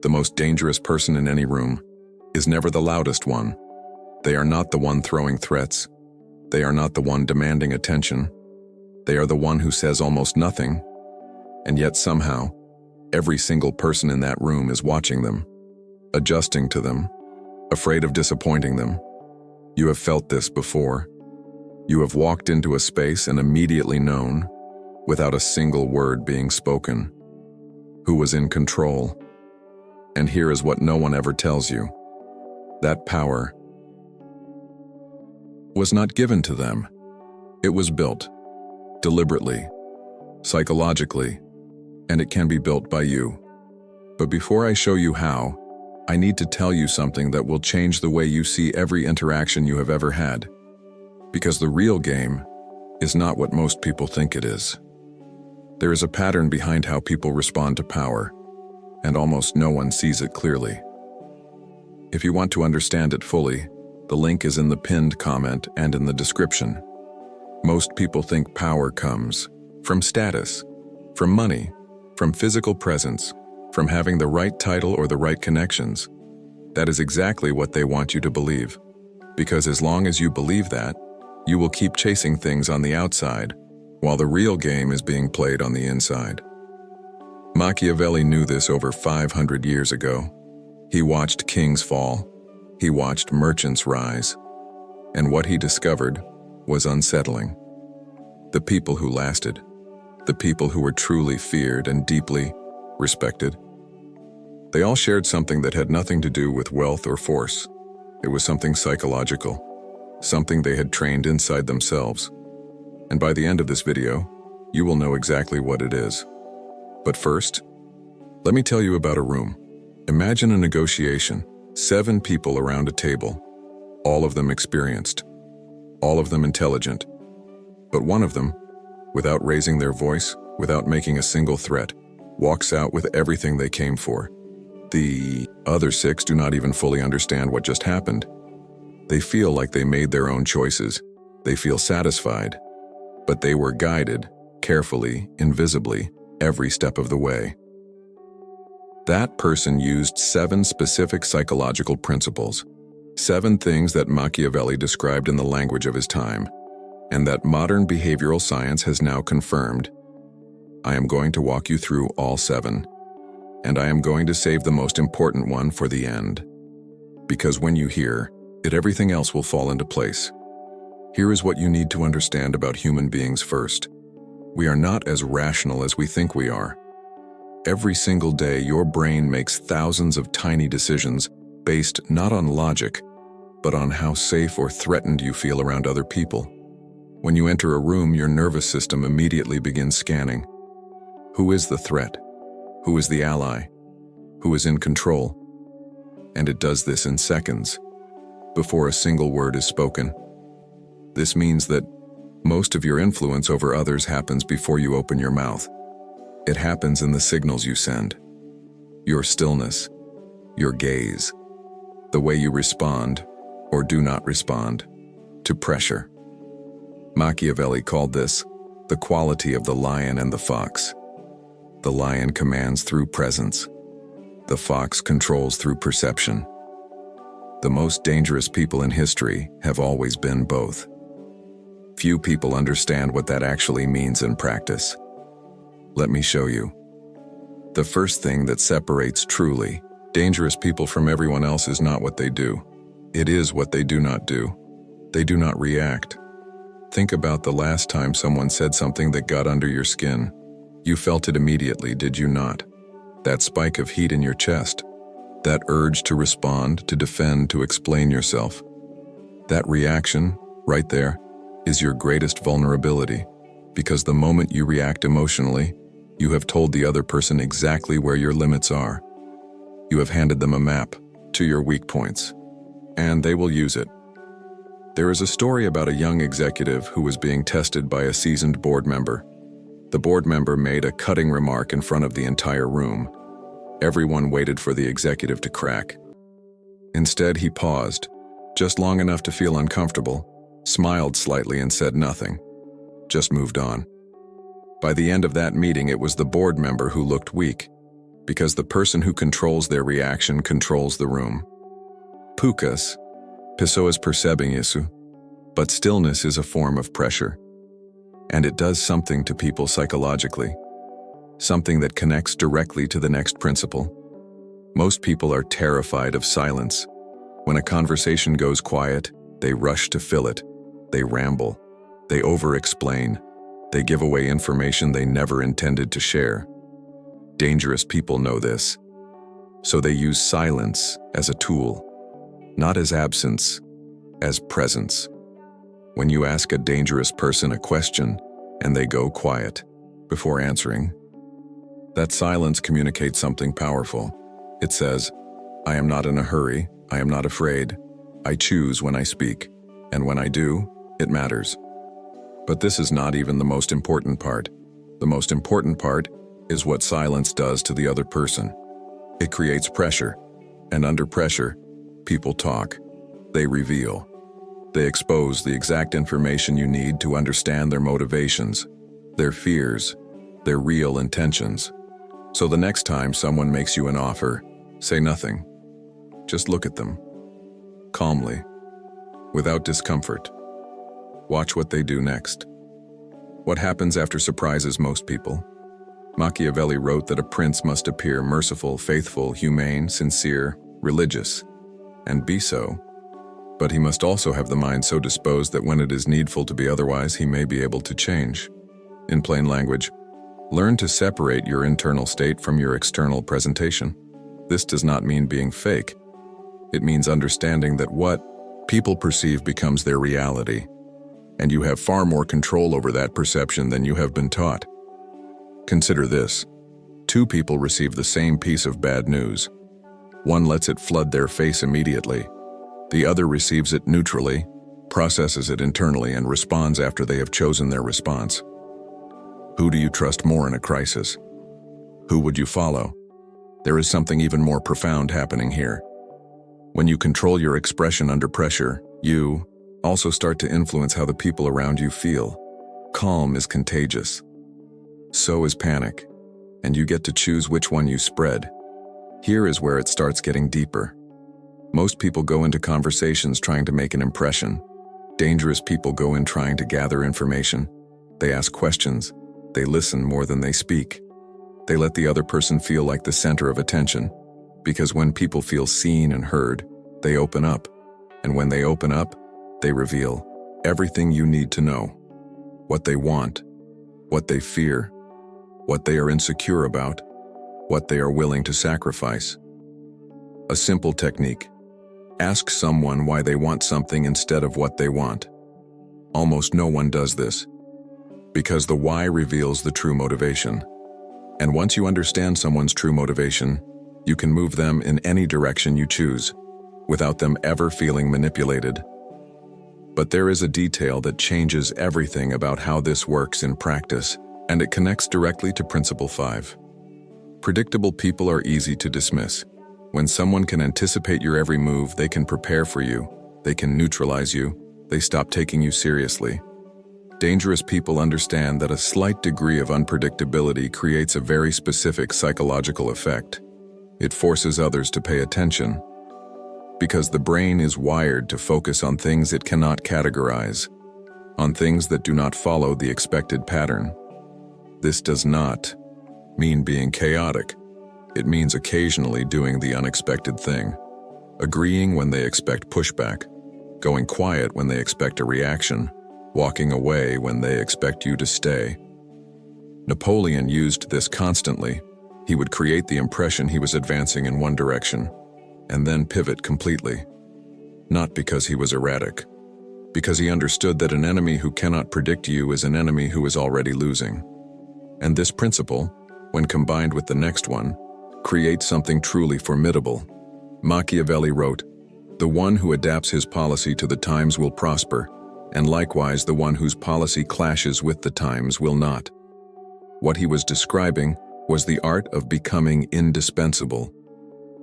the most dangerous person in any room, is never the loudest one. They are not the one throwing threats. They are not the one demanding attention. They are the one who says almost nothing, and yet somehow, every single person in that room is watching them, adjusting to them, afraid of disappointing them. You have felt this before. You have walked into a space and immediately known, without a single word being spoken, who was in control. And here is what no one ever tells you. That power was not given to them. It was built, deliberately, psychologically, and it can be built by you. But before I show you how, I need to tell you something that will change the way you see every interaction you have ever had. Because the real game is not what most people think it is. There is a pattern behind how people respond to power, and almost no one sees it clearly. If you want to understand it fully, the link is in the pinned comment and in the description. Most people think power comes from status, from money, from physical presence, from having the right title or the right connections. That is exactly what they want you to believe. Because as long as you believe that, you will keep chasing things on the outside, while the real game is being played on the inside. Machiavelli knew this over 500 years ago. He watched kings fall. He watched merchants rise. And what he discovered was unsettling. The people who lasted, the people who were truly feared and deeply respected, they all shared something that had nothing to do with wealth or force. It was something psychological, something they had trained inside themselves. And by the end of this video, you will know exactly what it is. But first, let me tell you about a room. Imagine a negotiation, 7 people around a table, all of them experienced, all of them intelligent. But one of them, without raising their voice, without making a single threat, walks out with everything they came for. The other 6 do not even fully understand what just happened. They feel like they made their own choices. They feel satisfied, but they were guided, carefully, invisibly, every step of the way. That person used 7 specific psychological principles, 7 things that Machiavelli described in the language of his time, and that modern behavioral science has now confirmed. I am going to walk you through all 7, and I am going to save the most important one for the end. Because when you hear it, everything else will fall into place. Here is what you need to understand about human beings first. We are not as rational as we think we are. Every single day, your brain makes thousands of tiny decisions based not on logic, but on how safe or threatened you feel around other people. When you enter a room, your nervous system immediately begins scanning. Who is the threat? Who is the ally? Who is in control? And it does this in seconds, before a single word is spoken. This means that most of your influence over others happens before you open your mouth. It happens in the signals you send. Your stillness, your gaze, the way you respond or do not respond to pressure. Machiavelli called this the quality of the lion and the fox. The lion commands through presence. The fox controls through perception. The most dangerous people in history have always been both. Few people understand what that actually means in practice. Let me show you. The first thing that separates truly dangerous people from everyone else is not what they do. It is what they do not do. They do not react. Think about the last time someone said something that got under your skin. You felt it immediately, did you not? That spike of heat in your chest. That urge to respond, to defend, to explain yourself. That reaction, right there, is your greatest vulnerability, because the moment you react emotionally, you have told the other person exactly where your limits are. You have handed them a map to your weak points, and they will use it. There is a story about a young executive who was being tested by a seasoned board member. The board member made a cutting remark in front of the entire room. Everyone waited for the executive to crack. Instead, he paused, just long enough to feel uncomfortable, smiled slightly and said nothing, just moved on. By the end of that meeting, it was the board member who looked weak. because the person who controls their reaction controls the room. Poucas, pessoas percebem isso, but stillness is a form of pressure. And it does something to people psychologically, something that connects directly to the next principle. Most people are terrified of silence. When a conversation goes quiet, they rush to fill it. They ramble. They over-explain. They give away information they never intended to share. Dangerous people know this. So they use silence as a tool, not as absence, as presence. When you ask a dangerous person a question and they go quiet before answering, that silence communicates something powerful. It says, I am not in a hurry, I am not afraid, I choose when I speak, and when I do, it matters. But this is not even the most important part. The most important part is what silence does to the other person. It creates pressure, and under pressure, people talk. They reveal. They expose the exact information you need to understand their motivations, their fears, their real intentions. So the next time someone makes you an offer, say nothing. Just look at them, calmly, without discomfort. Watch what they do next. What happens after surprises most people? Machiavelli wrote that a prince must appear merciful, faithful, humane, sincere, religious, and be so. But he must also have the mind so disposed that when it is needful to be otherwise, he may be able to change. In plain language, learn to separate your internal state from your external presentation. This does not mean being fake. It means understanding that what people perceive becomes their reality, and you have far more control over that perception than you have been taught. Consider this. Two people receive the same piece of bad news. One lets it flood their face immediately. The other receives it neutrally, processes it internally, and responds after they have chosen their response. Who do you trust more in a crisis? Who would you follow? There is something even more profound happening here. When you control your expression under pressure, you also start to influence how the people around you feel. Calm is contagious. So is panic, and you get to choose which one you spread. Here is where it starts getting deeper. Most people go into conversations trying to make an impression. Dangerous people go in trying to gather information. They ask questions. They listen more than they speak. They let the other person feel like the center of attention, because when people feel seen and heard, they open up. And when they open up, they reveal everything you need to know. What they want, what they fear, what they are insecure about, what they are willing to sacrifice. A simple technique. Ask someone why they want something instead of what they want. Almost no one does this, because the why reveals the true motivation. And once you understand someone's true motivation, you can move them in any direction you choose, without them ever feeling manipulated. But there is a detail that changes everything about how this works in practice, and it connects directly to Principle 5. Predictable people are easy to dismiss. When someone can anticipate your every move, they can prepare for you, they can neutralize you, they stop taking you seriously. Dangerous people understand that a slight degree of unpredictability creates a very specific psychological effect. It forces others to pay attention, because the brain is wired to focus on things it cannot categorize, on things that do not follow the expected pattern. This does not mean being chaotic. It means occasionally doing the unexpected thing, agreeing when they expect pushback, going quiet when they expect a reaction, walking away when they expect you to stay. Napoleon used this constantly. He would create the impression he was advancing in one direction, and then pivot completely. Not because he was erratic, because he understood that an enemy who cannot predict you is an enemy who is already losing. And this principle, when combined with the next one, creates something truly formidable. Machiavelli wrote, "The one who adapts his policy to the times will prosper, and likewise the one whose policy clashes with the times will not." What he was describing was the art of becoming indispensable,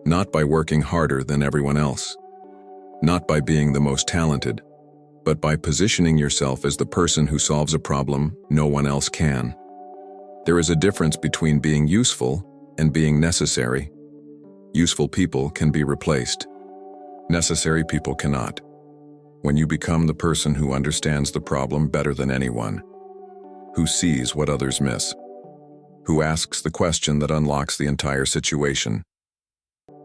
not by working harder than everyone else, not by being the most talented, but by positioning yourself as the person who solves a problem no one else can. There is a difference between being useful and being necessary. Useful people can be replaced. Necessary people cannot. When you become the person who understands the problem better than anyone, who sees what others miss, who asks the question that unlocks the entire situation,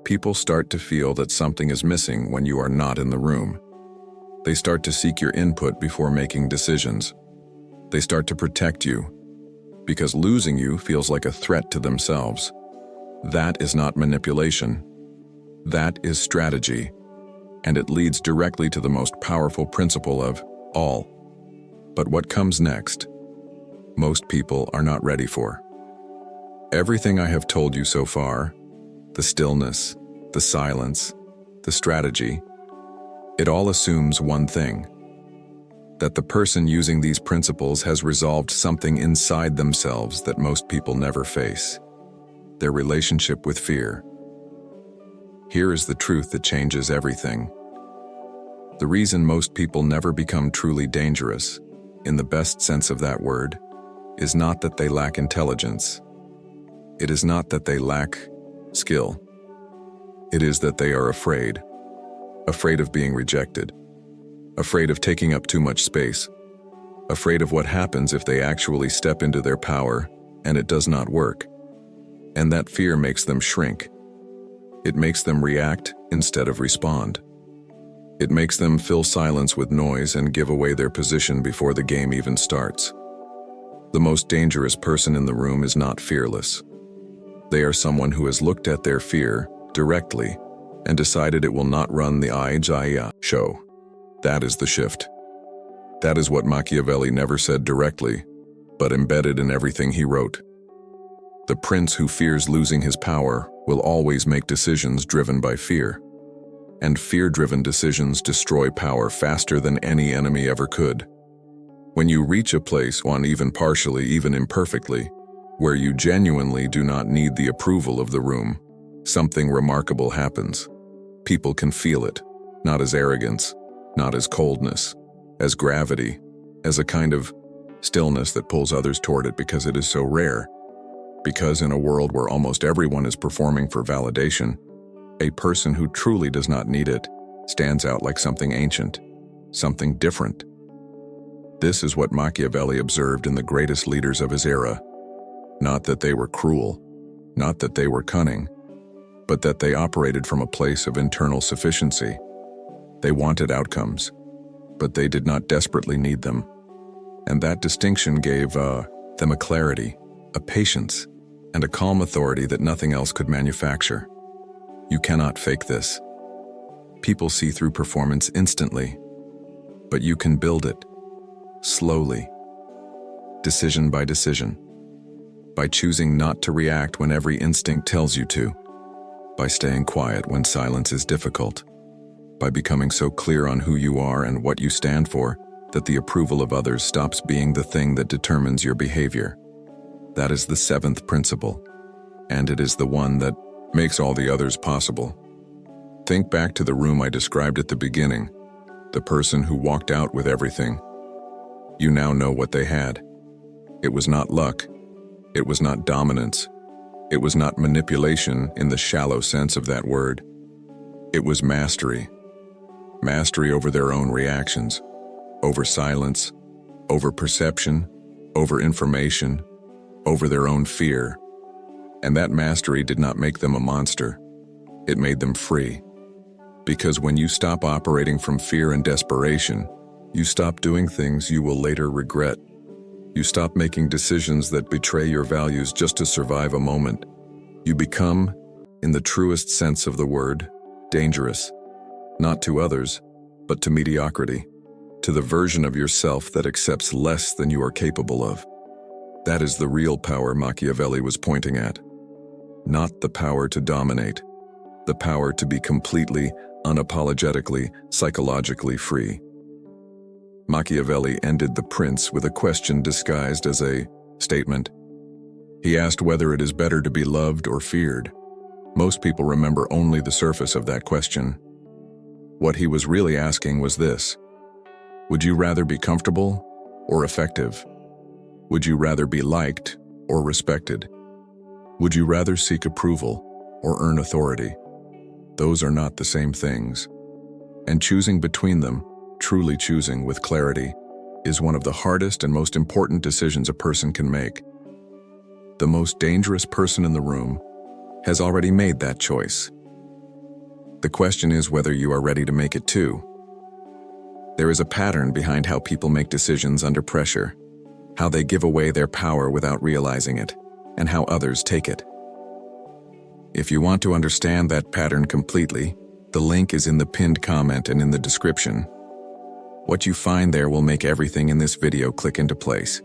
people start to feel that something is missing when you are not in the room. They start to seek your input before making decisions. They start to protect you, because losing you feels like a threat to themselves. That is not manipulation. That is strategy, and it leads directly to the most powerful principle of all. But what comes next, most people are not ready for. Everything I have told you so far, the stillness, the silence, the strategy, it all assumes one thing: that the person using these principles has resolved something inside themselves that most people never face: their relationship with fear. Here is the truth that changes everything. The reason most people never become truly dangerous, in the best sense of that word, is not that they lack intelligence. It is not that they lack skill. It is that they are afraid. Afraid of being rejected. Afraid of taking up too much space. Afraid of what happens if they actually step into their power and it does not work. And that fear makes them shrink. It makes them react instead of respond. It makes them fill silence with noise and give away their position before the game even starts. The most dangerous person in the room is not fearless. They are someone who has looked at their fear directly and decided it will not run the show. That is the shift. That is what Machiavelli never said directly, but embedded in everything he wrote. The prince who fears losing his power will always make decisions driven by fear. And fear-driven decisions destroy power faster than any enemy ever could. When you reach a place, even partially, even imperfectly, where you genuinely do not need the approval of the room, something remarkable happens. People can feel it, not as arrogance, not as coldness, as gravity, as a kind of stillness that pulls others toward it because it is so rare. Because in a world where almost everyone is performing for validation, a person who truly does not need it stands out like something ancient, something different. This is what Machiavelli observed in the greatest leaders of his era. Not that they were cruel, not that they were cunning, but that they operated from a place of internal sufficiency. They wanted outcomes, but they did not desperately need them. And that distinction gave them a clarity, a patience, and a calm authority that nothing else could manufacture. You cannot fake this. People see through performance instantly, but you can build it, slowly, decision by decision, by choosing not to react when every instinct tells you to, by staying quiet when silence is difficult, by becoming so clear on who you are and what you stand for that the approval of others stops being the thing that determines your behavior. That is the seventh principle, and it is the one that makes all the others possible. Think back to the room I described at the beginning, the person who walked out with everything. You now know what they had. It was not luck. It was not dominance. It was not manipulation in the shallow sense of that word. It was mastery. Mastery over their own reactions, over silence, over perception, over information, over their own fear. And that mastery did not make them a monster. It made them free. Because when you stop operating from fear and desperation, you stop doing things you will later regret. You stop making decisions that betray your values just to survive a moment. You become, in the truest sense of the word, dangerous. Not to others, but to mediocrity. To the version of yourself that accepts less than you are capable of. That is the real power Machiavelli was pointing at. Not the power to dominate, the power to be completely, unapologetically, psychologically free. Machiavelli ended The Prince with a question disguised as a statement. He asked whether it is better to be loved or feared. Most people remember only the surface of that question. What he was really asking was this: would you rather be comfortable or effective? Would you rather be liked or respected? Would you rather seek approval or earn authority? Those are not the same things. And choosing between them, truly choosing with clarity, is one of the hardest and most important decisions a person can make. The most dangerous person in the room has already made that choice. The question is whether you are ready to make it too. There is a pattern behind how people make decisions under pressure, how they give away their power without realizing it, and how others take it. If you want to understand that pattern completely, the link is in the pinned comment and in the description. What you find there will make everything in this video click into place.